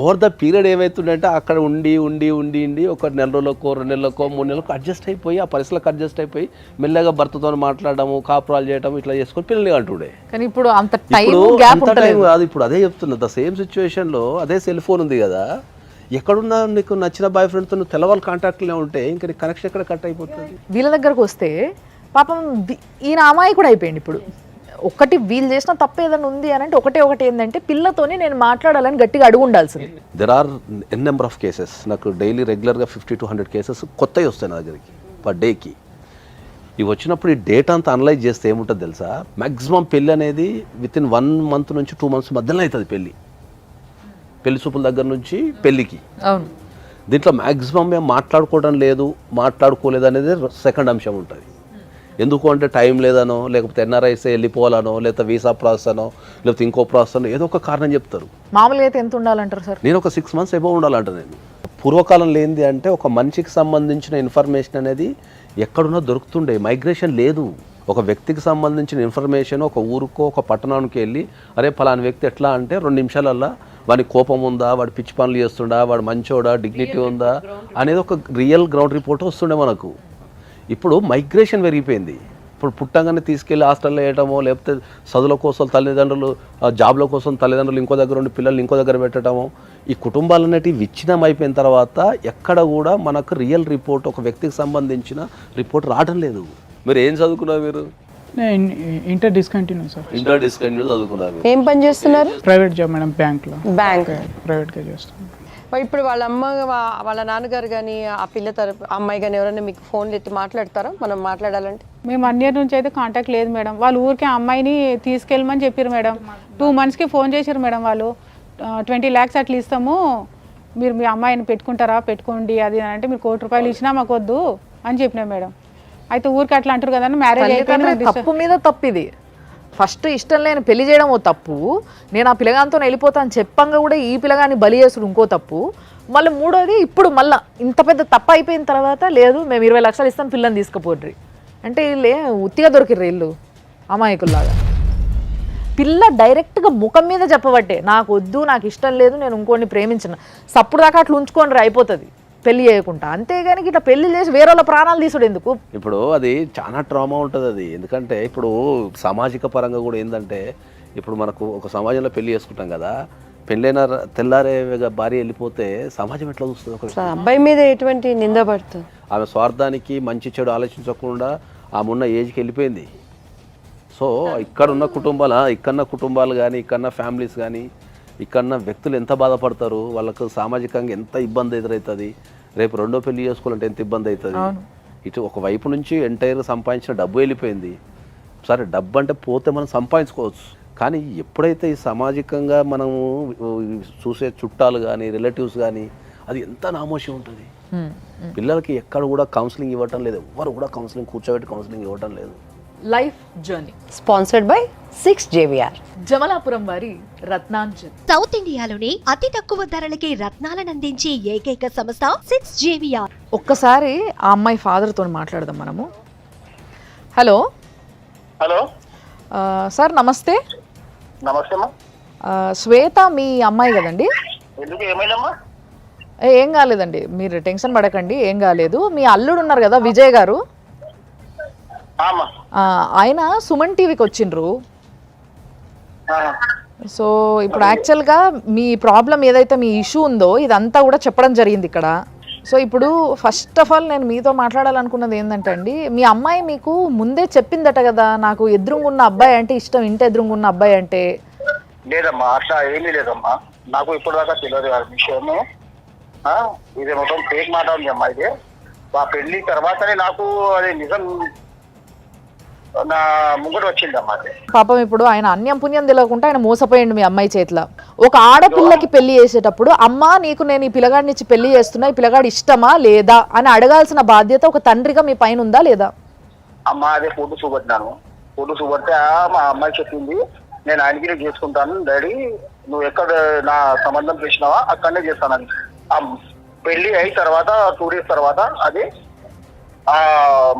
ఓవర్ ద పీరియడ్ ఏమవుతుండే అంటే అక్కడ ఉండి ఉండి ఉండి ఉండి ఒక 1 నెల రోజులకో 2 నెలలకో 3 నెలలకు అడ్జస్ట్ అయిపోయి ఆ పరిస్థితులకు అడ్జస్ట్ అయిపోయి మెల్లగా భర్తతో మాట్లాడము, కాపురాలు చేయడం ఇట్లా చేసుకొని పిల్లలు అంటుండే. కానీ ఇప్పుడు అంత టైం కాదు. ఇప్పుడు అదే చెప్తున్నా, ద సేమ్ సిచ్యువేషన్లో అదే సెల్ ఫోన్ ఉంది కదా, ఎక్కడున్నా నీకు నచ్చిన బాయ్ ఫ్రెండ్తో నువ్వు తెల్లవాళ్ళు కాంటాక్ట్లో ఉంటే ఇంకా నీ కనెక్షన్ ఎక్కడ కట్ అయిపోతుంది. వీళ్ళ దగ్గరకు వస్తే పాపం ఈయన అమ్మాయి కూడా అయిపోయింది. ఇప్పుడు ఒకటి వీళ్ళు చేసిన తప్పు ఏదైనా ఉంది అని అంటే ఒకటి ఏంటంటే పిల్లతోనే నేను మాట్లాడాలని గట్టిగా అడుగు ఉండాల్సింది. There are n number of cases. నాకు డైలీ రెగ్యులర్గా 50 to 100 కేసెస్ కొత్తవి వస్తాయి నా దగ్గరికి పర్ డేకి. ఇవి వచ్చినప్పుడు ఈ డేటా అంతా అనలైజ్ చేస్తే ఏముంటుంది తెలుసా, మ్యాక్సిమం పెళ్ళి అనేది వితిన్ 1 month నుంచి 2 months మధ్యలో అవుతుంది. పెళ్లి చూపుల దగ్గర నుంచి పెళ్ళికి. అవును, దీంట్లో మ్యాక్సిమం మేము మాట్లాడుకోవడం లేదు, మాట్లాడుకోలేదు అనేది సెకండ్ అంశం ఉంటుంది. ఎందుకు అంటే టైం లేదనో లేకపోతే ఎన్ఆర్ఐసే వెళ్ళిపోవాలనో లేకపోతే వీసా ప్రాసెస్ అనో లేకపోతే ఇంకో ప్రాసెస్ అనో ఏదో ఒక కారణం చెప్తారు. మామూలుగా అయితే ఎంత ఉండాలంటారు సార్? నేను ఒక 6 months అబౌవ్ ఉండాలంట. నేను పూర్వకాలంలో ఏంది అంటే ఒక మనిషికి సంబంధించిన ఇన్ఫర్మేషన్ అనేది ఎక్కడున్నా దొరుకుతుండే, మైగ్రేషన్ లేదు. ఒక వ్యక్తికి సంబంధించిన ఇన్ఫర్మేషన్ ఒక ఊరుకో ఒక పట్టణానికి వెళ్ళి అరే ఫలానా వ్యక్తి ఎట్లా అంటే 2 నిమిషాలల్లా వాడి కోపం ఉందా, వాడు పిచ్చి పనులు చేస్తుండా, వాడు మంచోడా, డిగ్నిటీ ఉందా అనేది ఒక రియల్ గ్రౌండ్ రిపోర్ట్ వస్తుండే మనకు. ఇప్పుడు మైగ్రేషన్ పెరిగిపోయింది. ఇప్పుడు పుట్టంగానే తీసుకెళ్ళి హాస్టల్లో వేయటమో లేకపోతే చదువుల కోసం తల్లిదండ్రులు, జాబ్ల కోసం తల్లిదండ్రులు ఇంకో దగ్గర ఉండి పిల్లల్ని ఇంకో దగ్గర పెట్టడము, ఈ కుటుంబాలు అనేటివి విచ్ఛిన్నం అయిపోయిన తర్వాత ఎక్కడ కూడా మనకు రియల్ రిపోర్ట్ ఒక వ్యక్తికి సంబంధించిన రిపోర్ట్ రావడం లేదు. మీరు ఏం చదువుకున్నారు? మీరు inter discontinue sir. Inter discontinue చదువుకున్నారు. ఏం పని చేస్తున్నారు? ప్రైవేట్ జాబ్ మేడం, బ్యాంక్లో. బ్యాంక్ ప్రైవేట్గా చేస్తాను. ఇప్పుడు వాళ్ళ అమ్మ వాళ్ళ నాన్నగారు కానీ ఆ పిల్ల తరపు అమ్మాయి కానీ ఎవరైనా మీకు ఫోన్లు ఎత్తి మాట్లాడతారా మనం మాట్లాడాలంటే? మేము 1 year నుంచి అయితే కాంటాక్ట్ లేదు మేడం. వాళ్ళు ఊరికే అమ్మాయిని తీసుకెళ్ళమని చెప్పారు మేడం. 2 monthsకి ఫోన్ చేశారు మేడం. వాళ్ళు 20 lakhs అట్లా ఇస్తాము, మీరు మీ అమ్మాయిని పెట్టుకుంటారా, పెట్టుకోండి అది అంటే మీరు 1 కోటి రూపాయలు ఇచ్చినా మాకు వద్దు అని చెప్పినా మేడం. అయితే ఊరికి అట్లా అంటారు కదా, మ్యారేజ్ అయిపోయిన తప్పు మీద తప్పు ఇది. ఫస్ట్ ఇష్టం లేని పెళ్లి చేయడం ఓ తప్పు, నేను ఆ పిల్లగానితో వెళ్ళిపోతా అని చెప్పంగా కూడా ఈ పిల్లగాని బలి చేసుడు ఇంకో తప్పు. మళ్ళీ మూడోది ఇప్పుడు మళ్ళీ ఇంత పెద్ద తప్పు అయిపోయిన తర్వాత లేదు మేము 20 లక్షలు ఇస్తాం పిల్లని తీసుకుపోడ్రి. అంటే వీళ్ళే ఉత్తిగా దొరికిర్రు వీళ్ళు అమాయకుల్లాగా. పిల్ల డైరెక్ట్గా ముఖం మీద చెప్పబట్టే నాకు వద్దు, నాకు ఇష్టం లేదు, నేను ఇంకోని ప్రేమించిన, సప్పుడు దాకా అట్లా ఉంచుకొని అయిపోతుంది పెళ్లి చేయకుండా. అంతేగాని ఇట్లా పెళ్లి చేసి వేరే వాళ్ళ ప్రాణాలు తీసుడు ఎందుకు? ఇప్పుడు అది చాలా ట్రామా ఉంటుంది అది. ఎందుకంటే ఇప్పుడు సామాజిక పరంగా కూడా ఏంటంటే, ఇప్పుడు మనకు ఒక సమాజంలో పెళ్లి చేసుకుంటాం కదా, పెళ్ళైన తెల్లారే భార్య వెళ్ళిపోతే సమాజం ఎట్లా చూస్తుంది? ఒక అసలు అబ్బాయి మీద ఎటువంటి నింద పడుతుంది? ఆమె స్వార్థానికి మంచి చెడు ఆలోచించకుండా ఆమె ఉన్న ఏజ్కి వెళ్ళిపోయింది. సో ఇక్కడున్న కుటుంబాలు కానీ, ఇక్కడున్న ఫ్యామిలీస్ కానీ, ఇక్కడున్న వ్యక్తులు ఎంత బాధపడతారు, వాళ్ళకు సామాజికంగా ఎంత ఇబ్బంది ఎదురవుతుంది, రేపు రెండో పెళ్లి చేసుకోవాలంటే ఎంత ఇబ్బంది అవుతుంది. ఇటు ఒక వైపు నుంచి ఎంటైర్ సంపాదించిన డబ్బు వెళ్ళిపోయింది. సరే డబ్బు అంటే పోతే మనం సంపాదించుకోవచ్చు, కానీ ఎప్పుడైతే ఈ సామాజికంగా మనము చూసే చుట్టాలు కానీ, రిలేటివ్స్ కానీ, అది ఎంత నామోషి ఉంటుంది. పిల్లలకి ఎక్కడ కూడా కౌన్సిలింగ్ ఇవ్వటం లేదు, ఎవ్వరు కూడా కూర్చోబెట్టి కౌన్సిలింగ్ ఇవ్వటం లేదు. Life journey sponsored by 6JVR. Jamalapuram వారి రత్నాంజన్. సౌత్ ఇండియాలోనే అతి తక్కువ ధరలకి రత్నాలనందించే ఏకైక సంస్థ 6JVR. ఒక్కసారి ఆ అమ్మాయి ఫాదర్తో మాట్లాడదాం మనము. హలో హలో సార్ నమస్తే. నమస్తే అమ్మా. శ్వేత మీ అమ్మాయి కదండి? ఎందుకు ఏమైందమ్మా? ఏం కాలేదండి, మీరు టెన్షన్ పడకండి, ఏం కాలేదు. మీ అల్లుడు ఉన్నారు కదా విజయ్ గారు, ఆయన సుమన్ టీవీకి వచ్చిండ్రు. సో ఇప్పుడు యాక్చువల్గా మీ ప్రాబ్లం ఏదైతే మీ ఇష్యూ ఉందో ఇదంతా కూడా చెప్పడం జరిగింది ఇక్కడ. సో ఇప్పుడు ఫస్ట్ ఆఫ్ ఆల్ నేను మీతో మాట్లాడాలనుకున్నది ఏంటంటే అండి, మీ అమ్మాయి మీకు ముందే చెప్పిందట కదా, నాకు ఎదురుగున్న అబ్బాయి అంటే ఇష్టం, ఇంటి ఎదురుగున్న అబ్బాయి అంటే. లేదమ్మా, అట్లా ఏమీ లేదమ్మా, నాకు ఇప్పటిదాకా తెలియదు ఆ విషయము. ఇది మొత్తం ఫేక్ మాట ఉంది అమ్మా. ఇది ఆ పెళ్లి తర్వాతనే నాకు అది నిజం నా ముంగట వచ్చిందమ్మా. పాపం ఇప్పుడు ఆయన అన్యం పుణ్యం తెలియకుండా ఆయన మోసపోయిండు మీ అమ్మాయి చేతిలో. ఒక ఆడపిల్లకి పెళ్లి చేసేటప్పుడు అమ్మా నీకు నేను ఈ పిల్లగాడిని ఇచ్చి పెళ్లి చేస్తున్నా, ఈ పిల్లగాడు ఇష్టమా లేదా అని అడగాల్సిన బాధ్యత ఒక తండ్రిగా మీ పైన ఉందా లేదా? అమ్మా అదే ఫోటో చూపెట్టినాను. ఫోటో చూపెడితే మా అమ్మాయి చెప్పింది, నేను ఆయనకి చేసుకుంటాను డాడీ, నువ్వు ఎక్కడ నా సంబంధం చేసినావా అక్కడనే చేస్తానని. పెళ్లి అయిన తర్వాత 2 days తర్వాత అది ఆ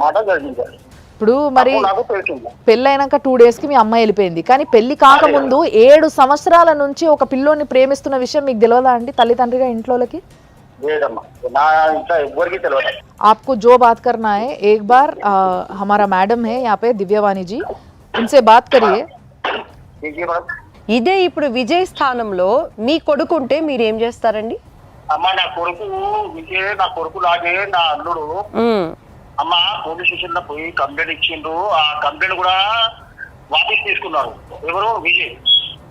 మాట జరిగింది. ఇప్పుడు మరి నాకు తెలిసింది. పెళ్ళి అయినాక 2 days కి మీ అమ్మాయి వెళ్ళిపోయింది, కానీ పెళ్లి కాకముందు 7 సంవత్సరాల నుంచి ఒక పిల్లోని ప్రేమిస్తున్న విషయం మీకు తెలియదా అండి తల్లిదండ్రిగా ఇంట్లోకి? లేదమ్మా, నా ఇంట్లో ఎవ్వరికి తెలియదు. आपको जो बात करना है एक बार हमारा मैडम है यहाँ पे दिव्यवाणी जी, उनसे बात करिए. ఇదే ఇప్పుడు విజయ్ స్థానంలో మీ కొడుకు ఉంటే మీరు ఏం చేస్తారండి? అమ్మ నా కొడుకు విజయ్, నా కొడుకు లాగే నా అల్లుడు అమ్మ పోలీస్ స్టేషన్ లో పోయి కంప్లైంట్ ఇచ్చిండ్రు. ఆ కంప్లైంట్ కూడా వాపస్ తీసుకున్నారు. ఎవరు? విజయ్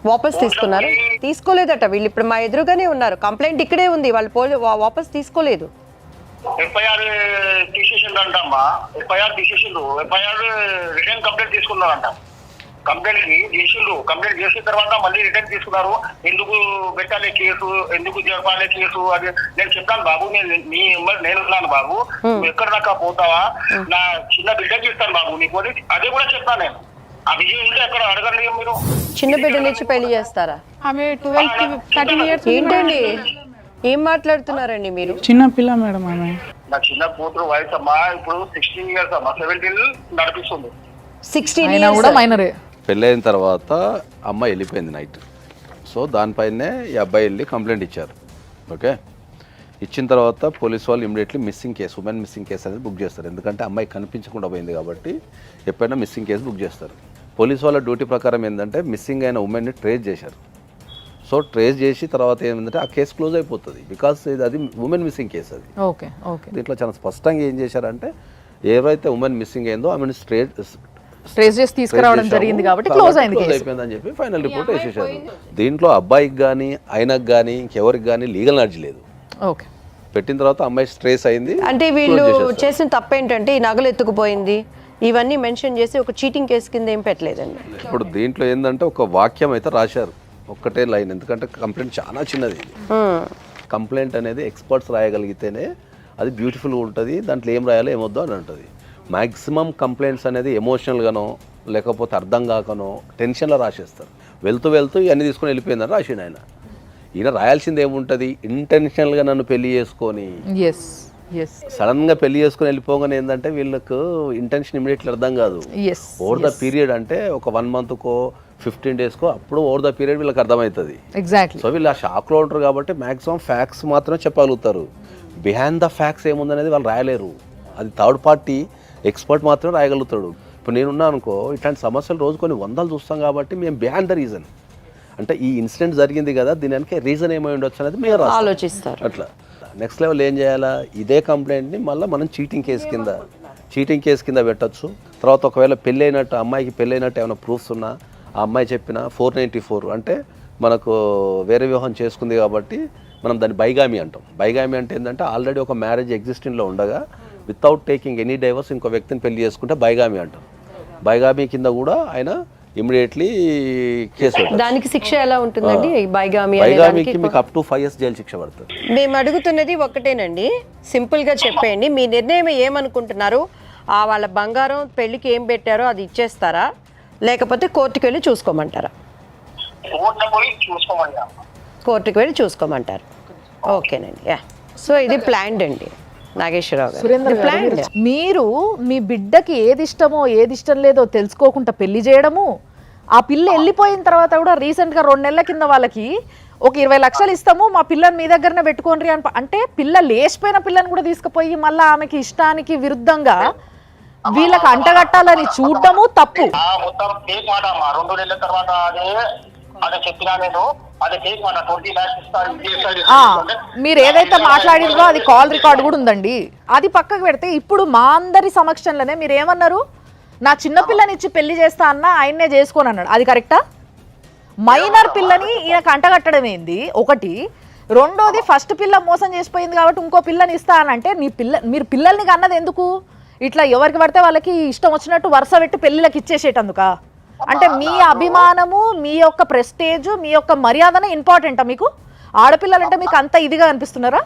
వాపస్ తీసుకున్నారు? తీసుకోలేదట. వీళ్ళు ఇప్పుడు మా ఎదురుగానే ఉన్నారు, కంప్లైంట్ ఇక్కడే ఉంది, వాళ్ళు వాపస్ తీసుకోలేదు. ఎఫ్ఐఆర్ తీసేసిండ్రంటమ్మా. ఎఫ్ఐఆర్ తీసేసిండ్రు. ఎఫ్ఐఆర్ రిటర్న్ కంప్లైంట్ తీసుకున్నారంట. కంప్లైంట్ చేసిండ్రు. కంప్లైంట్ చేసిన తర్వాత మళ్ళీ రిటర్న్ తీసుకున్నారు. ఎందుకు పెట్టాలి కేసు, ఎందుకు జరపాలి కేసు అది నేను చెప్తాను బాబు, నేను ఉన్నాను బాబు, నువ్వు ఎక్కడ దాకా పోతావా, నా చిన్న బిడ్డకి ఇస్తాను బాబు నీకు, అదే కూడా చెప్తాను నేను. ఆ విజయం ఉంటే ఎక్కడ అడగండి మీరు. చిన్న బిడ్డ నుంచి పెళ్లి చేస్తారా? ఆమె 12-13 years ఏంటండి ఏం మాట్లాడుతున్నారండి మీరు? చిన్న పిల్ల మేడం ఆమె. నా చిన్న కూతురు వయసు అమ్మా ఇప్పుడు 16 years అమ్మా, 17 నడిపిస్తుంది. 16 అయినా years. కూడా మైనరే. పెళ్ళైన తర్వాత అమ్మాయి వెళ్ళిపోయింది నైట్. సో దానిపైనే ఈ అబ్బాయి వెళ్ళి కంప్లైంట్ ఇచ్చారు. ఓకే, ఇచ్చిన తర్వాత పోలీస్ వాళ్ళు immediately missing case, women missing case అనేది బుక్ చేస్తారు. ఎందుకంటే అమ్మాయి కనిపించకుండా పోయింది కాబట్టి ఎప్పుడైనా మిస్సింగ్ కేసు బుక్ చేస్తారు. పోలీస్ వాళ్ళ డ్యూటీ ప్రకారం ఏంటంటే మిస్సింగ్ అయిన ఉమెన్ని ట్రేస్ చేశారు. సో ట్రేస్ చేసి తర్వాత ఏమిటంటే ఆ కేసు క్లోజ్ అయిపోతుంది, బికాస్ అది ఉమెన్ మిస్సింగ్ కేసు. అది ఓకే ఓకే. దీంట్లో చాలా స్పష్టంగా ఏం చేశారంటే ఎవరైతే ఉమెన్ మిస్సింగ్ అయిందో ఆమెను ట్రేస్ చేసి తీసుకురావడం జరిగింది కాబట్టి క్లోజ్ అయిపోయిందని చెప్పి ఫైనల్ రిపోర్ట్ వేసేసారు. దీంట్లో అబ్బాయికి కానీ ఆయనకు కానీ ఇంకెవరికి కానీ లీగల్ నాలెడ్జ్ లేదు. ఓకే, పెట్టిన తర్వాత అమ్మాయి స్ట్రెస్ అయింది. అంటే వీళ్ళు చేసిన తప్పు ఏంటంటే ఈ నగలు ఎత్తుకుపోయింది ఇవన్నీ మెన్షన్ చేసి ఒక చీటింగ్ కేసు కింద ఏం పెట్టలేదండి. ఇప్పుడు దీంట్లో ఏంటంటే ఒక వాక్యం అయితే రాశారు, ఒక్కటే లైన్. ఎందుకంటే కంప్లైంట్ చాలా చిన్నది. కంప్లైంట్ అనేది ఎక్స్పర్ట్స్ రాయగలిగితేనే అది బ్యూటిఫుల్గా ఉంటుంది, దాంట్లో ఏం రాయాలో ఏమొద్దో అని ఉంటుంది. మ్యాక్సిమం కంప్లైంట్స్ అనేది ఎమోషనల్గానో లేకపోతే అర్థం కాకనో టెన్షన్లో రాసేస్తారు. వెళ్తూ ఇవన్నీ తీసుకొని వెళ్ళిపోయిందని రాసిండు ఆయన. ఈయన రాయాల్సింది ఏముంటుంది, ఇంటెన్షనల్గా నన్ను పెళ్లి చేసుకొని ఎస్ సడన్గా పెళ్లి చేసుకుని వెళ్ళిపోగానే ఏంటంటే వీళ్ళకు ఇంటెన్షన్ ఇమీడియట్లీ అర్థం కాదు. ఎస్ ఓవర్ ద పీరియడ్ అంటే ఒక 1 మంత్కో 15 డేస్కో అప్పుడు ఓవర్ ద పీరియడ్ వీళ్ళకి అర్థమవుతుంది. ఎగ్జాక్ట్లీ. సో వీళ్ళు ఆ షాక్లో ఉంటారు కాబట్టి మ్యాక్సిమం ఫ్యాక్ట్స్ మాత్రమే చెప్పగలుగుతారు. బిహైండ్ ద ఫ్యాక్ట్స్ ఏముందనేది వాళ్ళు రాయలేరు. అది థర్డ్ పార్టీ ఎక్స్పర్ట్ మాత్రమే రాయగలుగుతాడు. ఇప్పుడు నేనున్నా అనుకో, ఇట్లాంటి సమస్యలు రోజు కొన్ని 100 చూస్తాం కాబట్టి మేము బిహైండ్ ద రీజన్ అంటే ఈ ఇన్సిడెంట్ జరిగింది కదా దీని వెనక రీజన్ ఏమై ఉండొచ్చు అనేది మీరు ఆలోచిస్తారు. అట్లా నెక్స్ట్ లెవెల్ ఏం చేయాలా, ఇదే కంప్లైంట్ని మళ్ళీ మనం చీటింగ్ కేసు కింద పెట్టచ్చు. తర్వాత ఒకవేళ పెళ్ళైనట్టు అమ్మాయికి పెళ్ళైనట్టు ఏమైనా ప్రూఫ్స్ ఉన్నా ఆ అమ్మాయి చెప్పిన 494 అంటే మనకు వేరే వివాహం చేసుకుంది కాబట్టి మనం దాన్ని బైగామి అంటాం. బైగామి అంటే ఏంటంటే ఆల్రెడీ ఒక మ్యారేజ్ ఎగ్జిస్టింగ్లో ఉండగా వితౌట్ టేకింగ్ ఎనీ డైవర్స్ ఇంకో వ్యక్తిని పెళ్లి చేసుకుంటే బైగామి అంటాం. బైగామి కింద కూడా ఆయన ఇమ్మీడియట్లీ కేసు పెట్టారు. దానికి శిక్ష ఎలా ఉంటుందండి? బైగామికి మీకు అప్ టు 5 years జైలు శిక్ష పడుతుంది. మేము అడుగుతున్నది ఒకటేనండి, సింపుల్గా చెప్పేయండి. మీ నిర్ణయం ఏమనుకుంటున్నారు? వాళ్ళ బంగారం పెళ్ళికి ఏం పెట్టారో అది ఇచ్చేస్తారా, లేకపోతే కోర్టుకు వెళ్ళి చూసుకోమంటారా? కోర్టుకు వెళ్ళి చూసుకోమంటారు. ఓకేనండి. సో ఇది ప్లాన్డ్ అండి నాగేశ్వరరావు గారు. సురేందర్ గారు, మీరు మీ బిడ్డకి ఏది ఇష్టమో ఏది ఇష్టం లేదో తెలుసుకోకుండా పెళ్లి చేయడము, ఆ పిల్ల వెళ్ళిపోయిన తర్వాత కూడా రీసెంట్గా 2 నెలల కింద వాళ్ళకి ఒక 20 లక్షలు ఇస్తాము మా పిల్లని మీ దగ్గరనే పెట్టుకోండి అని అంటే పిల్ల లేచిపోయిన పిల్లని కూడా తీసుకుపోయి మళ్ళీ ఆమెకి ఇష్టానికి విరుద్ధంగా వీళ్ళకి అంటగట్టాలని చూడడము తప్పు. మొత్తం కేక్ మాట అమ్మా. 2 నెలల తర్వాత అదే చెప్పినా నేను, అదే కేక్ మాట 20 lakhs ఇస్తాను. మీరు ఏదైతే మాట్లాడిందో అది కాల్ రికార్డ్ కూడా ఉందండి. అది పక్కకు పెడితే ఇప్పుడు మా అందరి సమక్షంలోనే మీరు ఏమన్నారు, నా చిన్న పిల్లని ఇచ్చి పెళ్లి చేస్తా అన్న ఆయన్నే చేసుకోని అన్నాడు. అది కరెక్టా? మైనర్ పిల్లని ఈయనకు అంటగట్టడం ఏంది ఒకటి. రెండోది ఫస్ట్ పిల్ల మోసం చేసిపోయింది కాబట్టి ఇంకో పిల్లని ఇస్తా అని అంటే మీరు పిల్లల్ని అన్నది ఎందుకు? ఇట్లా ఎవరికి పడితే వాళ్ళకి ఇష్టం వచ్చినట్టు వరుస పెట్టి పెళ్ళిళ్ళకి ఇచ్చేసేటందుక? అంటే మీ అభిమానము, మీ యొక్క ప్రెస్టేజ్, మీ యొక్క మర్యాదనే ఇంపార్టెంటా మీకు? ఆడపిల్లలంటే మీకు అంత ఇదిగా అనిపిస్తున్నారా?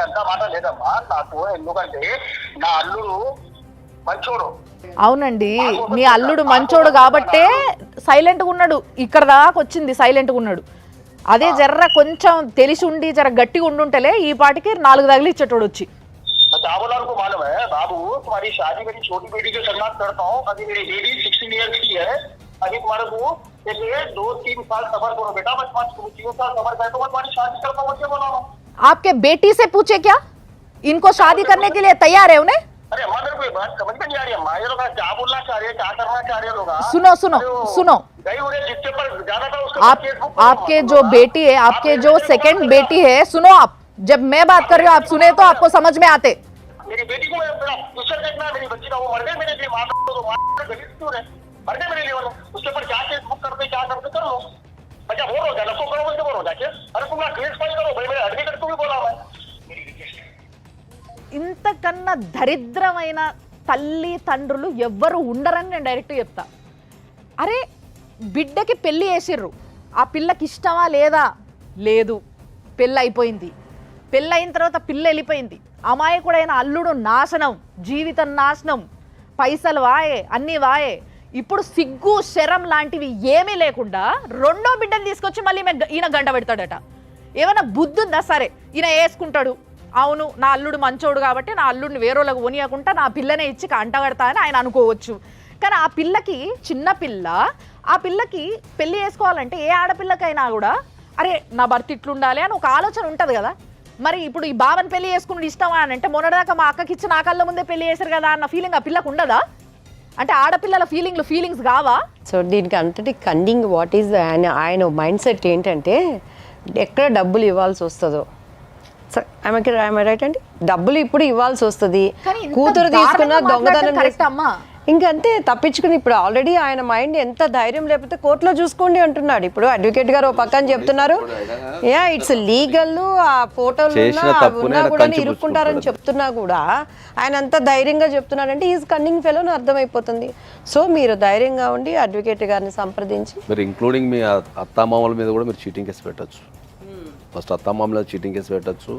అంత మాట లేదమ్మా నాకు. ఎందుకంటే నా అల్లుడు మంచోడు. అవునండి, మీ అల్లుడు మంచోడు కాబట్టే సైలెంట్గా ఉన్నాడు. ఇక్కడ దాకా వచ్చింది సైలెంట్గా ఉన్నాడు. అదే జర్ర కొంచెం తెలిసి ఉండి జర గట్టిగా ఉండుంటేలే ఈ పాటికి 4 తగిలి ఇచ్చేటోడు వచ్చి. जाबोलाल को मालूम है बाबू, तुम्हारी शादी मेरी छोटी बेटी के साथ करता हूँ. अभी मेरी बेटी 16 years की है. अभी तुम्हारे को 2-3 साल सबर करो बेटा. मैं 3 साल सबर करे तो मैं तुम्हारी शादी करता हूँ. मुझे बोला आपके बेटी से पूछे क्या इनको शादी करने के लिए तैयार है उन्हें? अरे अम्मा मेरे को ये बात समझ में नहीं आ रही अम्मा. ये लोग क्या बोलना चाह रहे हैं, क्या करना चाह रहे हैं लोग? सुनो सुनो सुनो, जिसके पर ज्यादा था उसके आपके जो बेटी है, आपके जो सेकंड बेटी है, सुनो आप, जब मैं बात कर रही हूँ आप सुने तो आपको समझ में आते. मेरी बेटी को फ्यूचर देखना है. मेरी बच्ची का वो मर गई मेरे लिए. मार दो गरीब क्यों है, मर गए मेरे लिए. उसके ऊपर क्या केस बुक करते क्या करते कर लो. अच्छा बोल रहा लखो करो बोलते बोलो जाके. अरे तुम केस फाइल करो भाई. मेरे एडवोकेट को भी बोला मैं. ఇంతకన్నా దరిద్రమైన తల్లి తండ్రులు ఎవ్వరు ఉండరని నేను డైరెక్ట్గా చెప్తా. అరే బిడ్డకి పెళ్ళి చేసిర్రు, ఆ పిల్లకి ఇష్టమా లేదా? లేదు. పెళ్ళి అయిపోయింది. పెళ్ళి అయిన తర్వాత పిల్ల వెళ్ళిపోయింది. అమాయకుడైన అల్లుడు నాశనం, జీవితం నాశనం, పైసలు వాయే, అన్నీ వాయే. ఇప్పుడు సిగ్గు శరం లాంటివి ఏమీ లేకుండా 2వ బిడ్డను తీసుకొచ్చి మళ్ళీ ఈయన గంట పెడతాడట. ఏమైనా బుద్ధి ఉందా? సరే ఈయన వేసుకుంటాడు, అవును నా అల్లుడు మంచోడు కాబట్టి నా అల్లుడిని వేరేళ్ళకు కొనియకుండా నా పిల్లనే ఇచ్చి అంటగడతా అని ఆయన అనుకోవచ్చు. కానీ ఆ పిల్లకి, చిన్న పిల్ల, ఆ పిల్లకి పెళ్లి చేసుకోవాలంటే ఏ ఆడపిల్లకైనా కూడా అరే నా భర్త ఇట్లుండాలి అని ఒక ఆలోచన ఉంటుంది కదా. మరి ఇప్పుడు ఈ బావని పెళ్లి చేసుకుని ఇష్టమా అని అంటే మొన్నటిదాకా మా అక్కకి ఇచ్చి నా కళ్ళ ముందే పెళ్లి చేశారు కదా అన్న ఫీలింగ్ ఆ పిల్లకు ఉండదా? అంటే ఆడపిల్లల ఫీలింగ్స్ కావా? సో దీనికి అంతటి కన్నింగ్ వాట్ ఈజ్ ఆయన మైండ్ సెట్ ఏంటంటే ఎక్కడ డబ్బులు ఇవ్వాల్సి వస్తుందో, రైట్ అండి, డబ్బులు ఇప్పుడు ఇవ్వాల్సి వస్తుంది, కూతురు తీసుకున్న దొంగతనం ఇంకంతే తప్పించుకుని. ఇప్పుడు ఆల్రెడీ ఆయన మైండ్ ఎంత ధైర్యం లేకపోతే కోర్టులో చూసుకోండి అంటున్నాడు. ఇప్పుడు అడ్వకేట్ గారు ఒక పక్కన చెప్తున్నారు ఇట్స్ లీగల్, ఆ ఫోటోలు ఉన్నా కూడా ఇరుక్కుంటారని చెప్తున్నా కూడా ఆయన అంత ధైర్యంగా చెప్తున్నాడంటే ఈజ్ కన్నింగ్ ఫెలో అని అర్థమైపోతుంది. సో మీరు ధైర్యంగా ఉండి అడ్వకేట్ గారిని సంప్రదించి మీరు ఇంక్లూడింగ్ మీ అత్తామామల మీద కూడా మీరు చీటింగ్ కేసు పెట్టచ్చు. ఫస్ట్ అత్తామామల చీటింగ్ కేసు పెట్టచ్చు.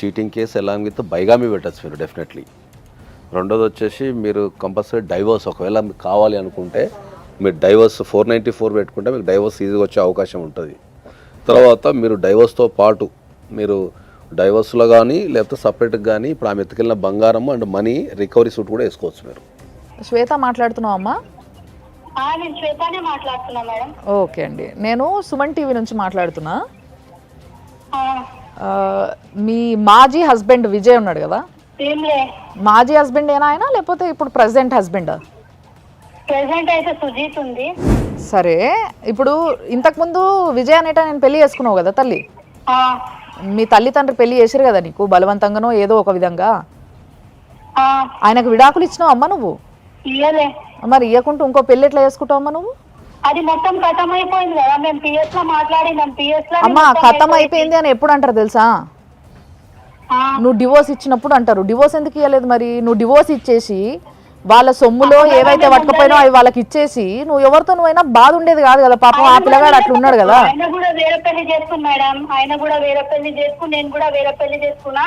Cheating case along with bigamy పెట్టచ్చు మీరు డెఫినెట్లీ. రెండోది వచ్చేసి మీరు కంపల్సరీ డైవర్స్ ఒకవేళ మీకు కావాలి అనుకుంటే మీరు డైవర్స్ 494 పెట్టుకుంటే మీకు డైవర్స్ ఈజీగా వచ్చే అవకాశం ఉంటుంది. తర్వాత మీరు డైవర్స్తో పాటు మీరు డైవర్స్లో కానీ లేకపోతే సపరేట్గా కానీ ఇప్పుడు ఆమె ఎత్తుకెళ్ళిన బంగారం అండ్ మనీ రికవరీ సూట్ కూడా వేసుకోవచ్చు మీరు. శ్వేత మాట్లాడుతున్నావు అమ్మా? నేను శ్వేతానే మాట్లాడుతున్నా మేడం. ఓకే అండి, నేను సుమన్ టీవీ నుంచి మాట్లాడుతున్నా. మీ మాజీ హస్బెండ్ విజయ్ ఉన్నాడు కదా, ఏంలే మాజీ హస్బెండ్ ఏనా ఆయన లేకపోతే ఇప్పుడు ప్రజెంట్ హస్బెండ్? ప్రెసెంట్ అయితే సుజీత్ ఉంది. సరే, ఇప్పుడు ఇంతకుముందు విజయ్ అనేట నేను పెళ్లి చేసుకున్నావు కదా తల్లి, మీ తల్లిదండ్రులు పెళ్లి చేసిరు కదా నీకు బలవంతంగానో ఏదో ఒక విధంగా, ఆయనకు విడాకులు ఇచ్చినావు అమ్మ నువ్వు? ఇయ్యలే. మరి ఇయ్యకుంటూ ఇంకో పెళ్లి ఎట్లా చేసుకుంటావు అమ్మ నువ్వు? అది మొత్తం ఖతం అయిపోయింది కదా, మేము పిఎస్ లో మాట్లాడినాం. పిఎస్ లో అమ్మ ఖతం అయిపోయింది అని ఎప్పుడు అంటారు తెలుసా? నువ్వు డివోర్స్ ఇచ్చినప్పుడు అంటారు. డివోర్స్ ఎందుకు ఇవ్వలేదు మరి? నువ్వు డివోర్స్ ఇచ్చేసి వాళ్ళ సొమ్ములో ఏవైతే పట్టుకపోయినా అవి వాళ్ళకి ఇచ్చేసి నువ్వు ఎవరితో నువ్వైనా బాధ ఉండేది కాదు కదా. పాపం ఆ పిల్లగాడు అట్లా ఉన్నాడు కదా. ఆయన కూడా వేరే పెళ్లి చేసుకున్నా మేడం, ఆయన కూడా వేరే పెళ్లి చేసుకుని నేను కూడా వేరే పెళ్లి చేసుకున్నా.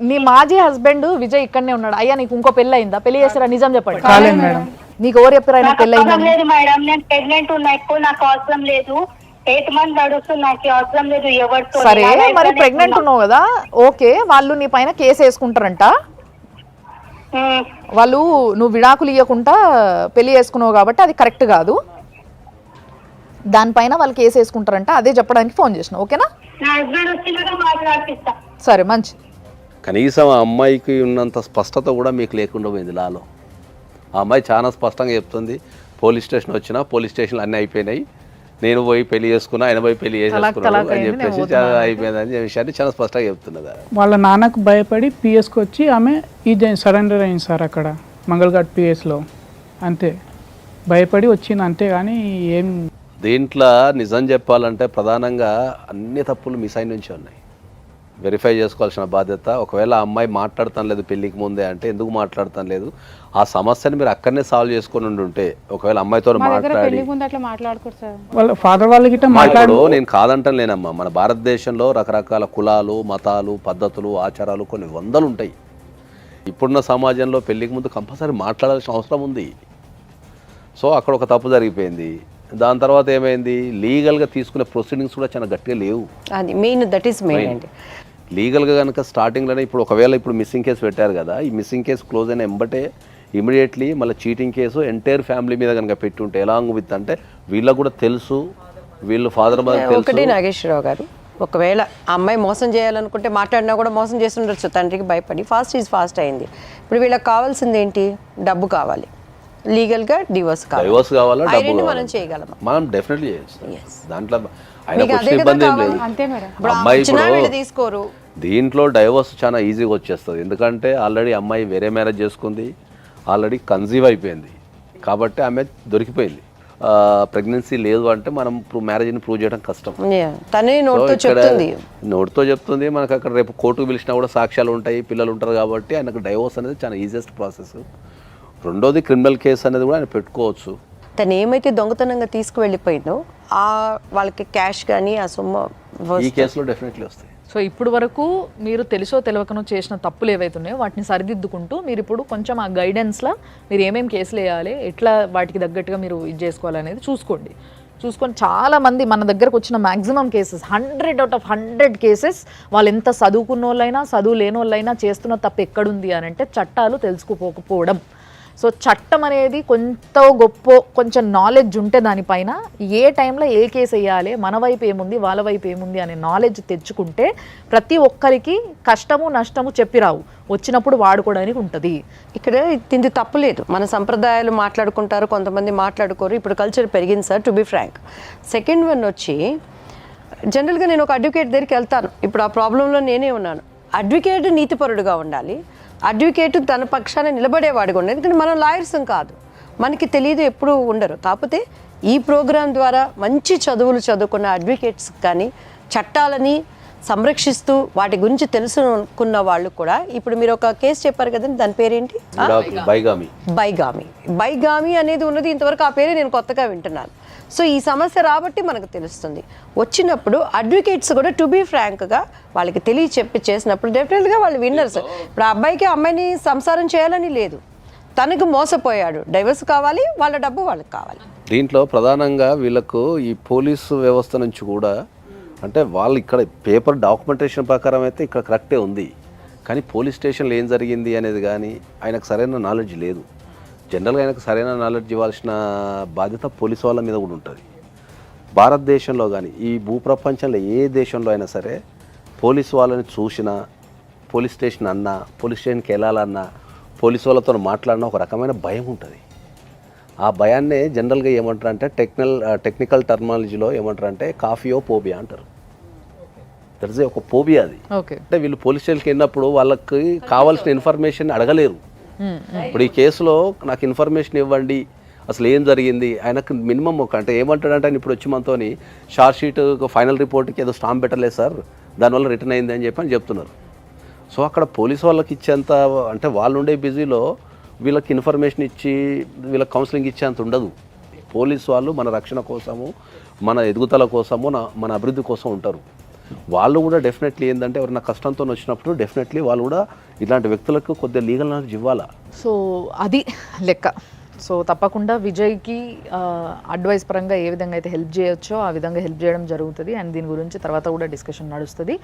నీ మాజీ హస్బెండ్ విజయ్ ఇక్కడనే ఉన్నాడు. అయ్యా నీకు ఇంకో పెళ్లి అయిందా? పెళ్లి చేస్తారా? నిజం చెప్పండి. కాలేదు మేడం. నీకు ఎవరు చెప్పారు ఆయన పెళ్లి అయిందని? లేదు మేడం, నేను ప్రెగ్నెంట్ ఉన్నా, ఎక్కువ నాకు అవసరం లేదు. 8 months నడుస్తుంది, నాకు అవసరం లేదు ఎవరితో. సరే, మరి ప్రెగ్నెంట్ ఉన్నావు కదా, ఓకే, వాళ్ళు నీ పైన కేసు వేసుకుంటారంట. వాళ్ళు నువ్వు విడాకులు ఇవ్వకుండా పెళ్లి చేసుకున్నావు కాబట్టి అది కరెక్ట్ కాదు, దానిపైన వాళ్ళు కేసు వేసుకుంటారంట. అదే చెప్పడానికి ఫోన్ చేసిన, ఓకేనా? నా హస్బెండ్ వచ్చినాక మాట్లాడిస్తా. సరే, మంచి. కనీసం ఆ అమ్మాయికి ఉన్నంత స్పష్టత కూడా మీకు లేకుండా పోయింది లాలో. ఆ అమ్మాయి చాలా స్పష్టంగా చెప్తుంది, పోలీస్ స్టేషన్ వచ్చినా పోలీస్ స్టేషన్లు అన్నీ అయిపోయినాయి, నేను పోయి పెళ్లి చేసుకున్నా, ఆయన పోయి పెళ్లి చేసేసుకున్నాను అని చెప్పేసి చాలా అయిపోయిందని విషయాన్ని చాలా స్పష్టంగా చెప్తున్నది. వాళ్ళ నాన్నకు భయపడి పిఎస్కి వచ్చి ఆమె ఇది సరెండర్ అయింది సార్ అక్కడ మంగళఘాట్ పిఎస్లో. అంతే, భయపడి వచ్చింది అంతే. కానీ ఏం దీంట్లో నిజం చెప్పాలంటే ప్రధానంగా అన్ని తప్పులు మీ సైడ్ నుంచి ఉన్నాయి. వెరిఫై చేసుకోవాల్సిన బాధ్యత. ఒకవేళ ఆ అమ్మాయి మాట్లాడతాను లేదు పెళ్ళికి ముందే అంటే ఎందుకు మాట్లాడతాను లేదు, ఆ సమస్యని మీరు అక్కడనే సాల్వ్ చేసుకొని ఉంటే, ఒకవేళ అమ్మాయితో మాట్లాడి వాళ్ళ ఫాదర్ వాళ్ళకి మాట్లాడు. నేను కాదంటాను లేనమ్మా, మన భారతదేశంలో రకరకాల కులాలు, మతాలు, పద్ధతులు, ఆచారాలు కొన్ని వందలు ఉంటాయి. ఇప్పుడున్న సమాజంలో పెళ్ళికి ముందు కంపల్సరీ మాట్లాడాల్సిన అవసరం ఉంది. సో అక్కడ ఒక తప్పు జరిగిపోయింది. దాని తర్వాత ఏమైంది, లీగల్గా తీసుకునే ప్రొసీడింగ్స్ కూడా చాలా గట్టిగా లేవు. అది మెయిన్, దట్ ఈస్ మెయిన్ అండి. లీగల్గా కనుక స్టార్టింగ్లోనే ఇప్పుడు ఒకవేళ ఇప్పుడు మిస్సింగ్ కేసు పెట్టారు కదా, ఈ మిస్సింగ్ కేసు క్లోజ్ అయిన ఎంబటే ఇమీడియట్లీ మళ్ళీ చీటింగ్ కేసు ఎంటైర్ ఫ్యామిలీ మీద కనుక పెట్టుంటే ఎలాంగ్ విత్ అంటే వీళ్ళకు కూడా తెలుసు, వీళ్ళు ఫాదర్ మదర్ తెలుసు. ఒకటి నాగేశ్వరరావు గారు, ఒకవేళ ఆ అమ్మాయి మోసం చేయాలనుకుంటే మాట్లాడినా కూడా మోసం చేస్తుండొచ్చు, తండ్రికి భయపడి. ఫాస్ట్ అయింది. ఇప్పుడు వీళ్ళకి కావాల్సింది ఏంటి? డబ్బు కావాలి, లీగల్గా డివోర్స్ కావాలా, డబ్బు మనం చేయగలమా? మనం డెఫినెట్లీ చేయొచ్చు. దాంట్లో మీకు అదే ఇబ్బంది ఏం కదా లేదు. అంతే మేడం. అమ్మాయి ఇప్పుడు తీసుకోరు. దీంట్లో డైవోర్స్ చాలా ఈజీగా వచ్చేస్తుంది. ఎందుకంటే ఆల్రెడీ అమ్మాయి వేరే మ్యారేజ్ చేసుకుంది, ఆల్రెడీ కన్సీవ్ అయిపోయింది, కాబట్టి ఆమె దొరికిపోయింది. ప్రెగ్నెన్సీ లేదు అంటే మనం మ్యారేజ్ని ప్రూవ్ చేయడం కష్టం. తనే నోటితో చెప్తుంది, మనకు అక్కడ రేపు కోర్టుకు పిలిచినా కూడా సాక్ష్యాలు ఉంటాయి, పిల్లలు ఉంటారు, కాబట్టి ఆయనకు డైవోర్స్ అనేది చాలా ఈజియెస్ట్ ప్రాసెస్. రెండోది క్రిమినల్ కేసు అనేది కూడా ఆయన పెట్టుకోవచ్చు. తను ఏమైతే దొంగతనంగా తీసుకువెళ్ళిపోయిందో వాళ్ళకి క్యాష్ కానీ ఆ సొమ్ము ఈ కేసులో డెఫినెట్లీ వస్తాయి. సో ఇప్పుడు వరకు మీరు తెలుసో తెలియకనో చేసిన తప్పులు ఏవైతే ఉన్నాయో వాటిని సరిదిద్దుకుంటూ మీరు ఇప్పుడు కొంచెం ఆ గైడెన్స్లో మీరు ఏమేమి కేసులు వేయాలి, ఎట్లా వాటికి తగ్గట్టుగా మీరు ఇది చేసుకోవాలనేది చూసుకొని చాలామంది మన దగ్గరకు వచ్చిన maximum cases 100 out of 100 cases వాళ్ళు ఎంత చదువుకున్న వాళ్ళైనా చదువు లేని వాళ్ళైనా చేస్తున్న తప్పు ఎక్కడుంది అని అంటే చట్టాలు తెలుసుకోకపోవడం. సో చట్టం అనేది కొంచెం నాలెడ్జ్ ఉంటే దానిపైన ఏ టైంలో ఏ కేసు వేయాలి, మన వైపు ఏముంది వాళ్ళ వైపు ఏముంది అనే నాలెడ్జ్ తెచ్చుకుంటే ప్రతి ఒక్కరికి కష్టము నష్టము చెప్పిరావు, వచ్చినప్పుడు వాడుకోవడానికి ఉంటుంది. ఇక్కడ తింది తప్పు లేదు. మన సంప్రదాయాలు మాట్లాడుకుంటారు, కొంతమంది మాట్లాడుకోరు. ఇప్పుడు కల్చర్ పెరిగింది sir, to be frank. Second one వచ్చి జనరల్గా నేను ఒక అడ్వకేట్ దగ్గరికి వెళ్తాను. ఇప్పుడు ఆ ప్రాబ్లంలో నేనే ఉన్నాను. అడ్వకేట్ నీతిపరుడుగా ఉండాలి, అడ్వకేట్ తన పక్షాన నిలబడేవాడిగా ఉండాలి. ఎందుకంటే మనం లాయర్స్ కాదు, మనకి తెలియదు, ఎప్పుడు ఉండరు. కాకపోతే ఈ ప్రోగ్రాం ద్వారా మంచి చదువులు చదువుకున్న అడ్వకేట్స్ కానీ చట్టాలని సంరక్షిస్తూ వాటి గురించి తెలుసుకున్న వాళ్ళు కూడా, ఇప్పుడు మీరు ఒక కేసు చెప్పారు కదండి, దాని పేరేంటి? బైగామి అనేది ఉన్నది. ఇంతవరకు ఆ పేరే నేను కొత్తగా వింటున్నాను. సో ఈ సమస్య రాబట్టి మనకు తెలుస్తుంది. వచ్చినప్పుడు అడ్వకేట్స్ కూడా టు బీ ఫ్రాంక్గా వాళ్ళకి చెప్పి చేసినప్పుడు డెఫినెట్గా వాళ్ళు విన్నర్స్. ఇప్పుడు ఆ అబ్బాయికి అమ్మాయిని సంసారం చేయాలని లేదు, తనకు మోసపోయాడు, డైవర్స్ కావాలి, వాళ్ళ డబ్బు వాళ్ళకి కావాలి. దీంట్లో ప్రధానంగా వీళ్ళకు ఈ పోలీసు వ్యవస్థ నుంచి కూడా అంటే వాళ్ళు ఇక్కడ పేపర్ డాక్యుమెంటేషన్ ప్రకారం అయితే ఇక్కడ కరెక్టే ఉంది, కానీ పోలీస్ స్టేషన్లో ఏం జరిగింది అనేది కానీ ఆయనకు సరైన నాలెడ్జ్ లేదు. జనరల్గా ఆయనకు సరైన నాలెడ్జ్ ఇవ్వాల్సిన బాధ్యత పోలీసు వాళ్ళ మీద కూడా ఉంటుంది. భారతదేశంలో కానీ ఈ భూప్రపంచంలో ఏ దేశంలో అయినా సరే పోలీసు వాళ్ళని చూసినా, పోలీస్ స్టేషన్ అన్నా, పోలీస్ స్టేషన్కి వెళ్ళాలన్నా, పోలీసు వాళ్ళతో మాట్లాడినా ఒక రకమైన భయం ఉంటుంది. ఆ భయాన్నే జనరల్గా ఏమంటారు అంటే టెక్నికల్ టర్మాలజీలో ఏమంటారు అంటే కాఫియోపోబియా అంటారు. దట్ ఇస్ ఒక పోబియా అది. ఓకే. అంటే వీళ్ళు పోలీస్ స్టేషన్కి వెళ్ళినప్పుడు వాళ్ళకి కావాల్సిన ఇన్ఫర్మేషన్ అడగలేరు. ఇప్పుడు ఈ కేసులో నాకు ఇన్ఫర్మేషన్ ఇవ్వండి, అసలు ఏం జరిగింది, ఆయనకు మినిమం అంటే ఏమంటాడంటే ఆయన ఇప్పుడు వచ్చి మనతోని షార్ట్ షీట్ ఫైనల్ రిపోర్ట్కి ఏదో స్టాంప్ పెట్టలేదు సార్, దానివల్ల రిటర్న్ అయింది అని చెప్పి అని చెప్తున్నారు. సో అక్కడ పోలీసు వాళ్ళకి ఇచ్చేంత అంటే వాళ్ళు ఉండే బిజీలో వీళ్ళకి ఇన్ఫర్మేషన్ ఇచ్చి వీళ్ళకి కౌన్సిలింగ్ ఇచ్చేంత ఉండదు. పోలీసు వాళ్ళు మన రక్షణ కోసము, మన ఎదుగుదల కోసము, మన అభివృద్ధి కోసం ఉంటారు. వాళ్ళు కూడా డెఫినెట్లీ ఏంటంటే ఎవరైనా కష్టంతో వచ్చినప్పుడు డెఫినెట్లీ వాళ్ళు కూడా ఇలాంటి వ్యక్తులకు కొద్దిగా లీగల్ నాలెడ్జ్ ఇవ్వాలా. సో అది లెక్క. సో తప్పకుండా విజయ్కి అడ్వైస్ పరంగా ఏ విధంగా అయితే హెల్ప్ చేయొచ్చో ఆ విధంగా హెల్ప్ చేయడం జరుగుతుంది. అండ్ దీని గురించి తర్వాత కూడా డిస్కషన్ నడుస్తుంది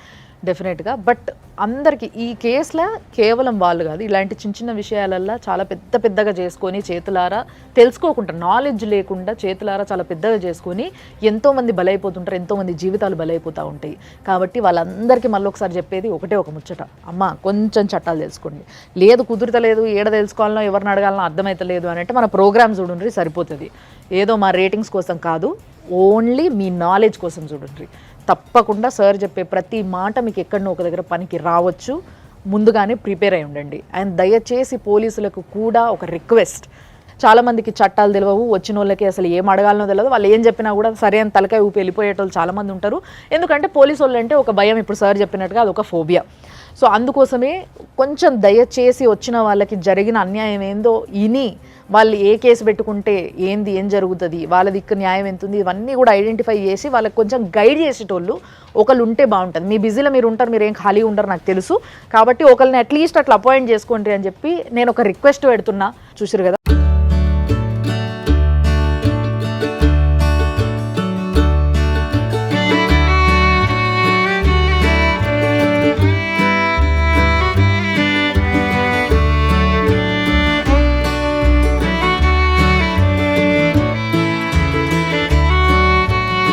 డెఫినెట్గా. బట్ అందరికీ ఈ కేసులో కేవలం వాళ్ళు కాదు, ఇలాంటి చిన్న చిన్న విషయాలల్లో చాలా పెద్దగా చేసుకొని చేతులారా తెలుసుకోకుండా, నాలెడ్జ్ లేకుండా చేతులారా చాలా పెద్దగా చేసుకొని ఎంతోమంది బలైపోతుంటారు, ఎంతోమంది జీవితాలు బలైపోతూ ఉంటాయి. కాబట్టి వాళ్ళందరికీ మళ్ళీ ఒకసారి చెప్పేది ఒకటే ఒక ముచ్చట, అమ్మ కొంచెం చట్టాలు తెలుసుకోండి. లేదు కుదురుతలేదు, ఏడ తెలుసుకోవాలనో ఎవరిని అడగాలనో అర్థమవుతలేదు అని అంటే మన ప్రోగ్రామ్ చూడండి సరిపోతుంది. ఏదో మా రేటింగ్స్ కోసం కాదు, ఓన్లీ మీ నాలెడ్జ్ కోసం చూడండి. తప్పకుండా సార్ చెప్పే ప్రతి మాట మీకు ఎక్కడనో ఒక దగ్గర పనికి రావచ్చు, ముందుగానే ప్రిపేర్ అయి ఉండండి. అండ్ దయచేసి పోలీసులకు కూడా ఒక రిక్వెస్ట్, చాలామందికి చట్టాలు తెలియవు, వచ్చిన వాళ్ళకి అసలు ఏం అడగాలనో తెలియదు, వాళ్ళు ఏం చెప్పినా కూడా సరే అని తలకాయ ఊపి వెళ్ళిపోయేటోళ్ళు చాలామంది ఉంటారు. ఎందుకంటే పోలీసు వాళ్ళు అంటే ఒక భయం, ఇప్పుడు సార్ చెప్పినట్టుగా అదొక ఫోబియా. సో అందుకోసమే కొంచెం దయచేసి వచ్చిన వాళ్ళకి జరిగిన అన్యాయం ఏందో ఇని వాళ్ళు ఏ కేసు పెట్టుకుంటే ఏంది, ఏం జరుగుతుంది, వాళ్ళ దిక్కు న్యాయం ఎంత ఉంది, ఇవన్నీ కూడా ఐడెంటిఫై చేసి వాళ్ళకి కొంచెం గైడ్ చేసేటోళ్ళు ఒకళ్ళు ఉంటే బాగుంటుంది. మీ బిజీలో మీరు ఉంటారు, మీరు ఏం ఖాళీ ఉండరు నాకు తెలుసు. కాబట్టి ఒకరిని అట్లీస్ట్ అట్లా అపాయింట్ చేసుకోండి అని చెప్పి నేను ఒక రిక్వెస్ట్ పెడుతున్నా. చూసారు కదా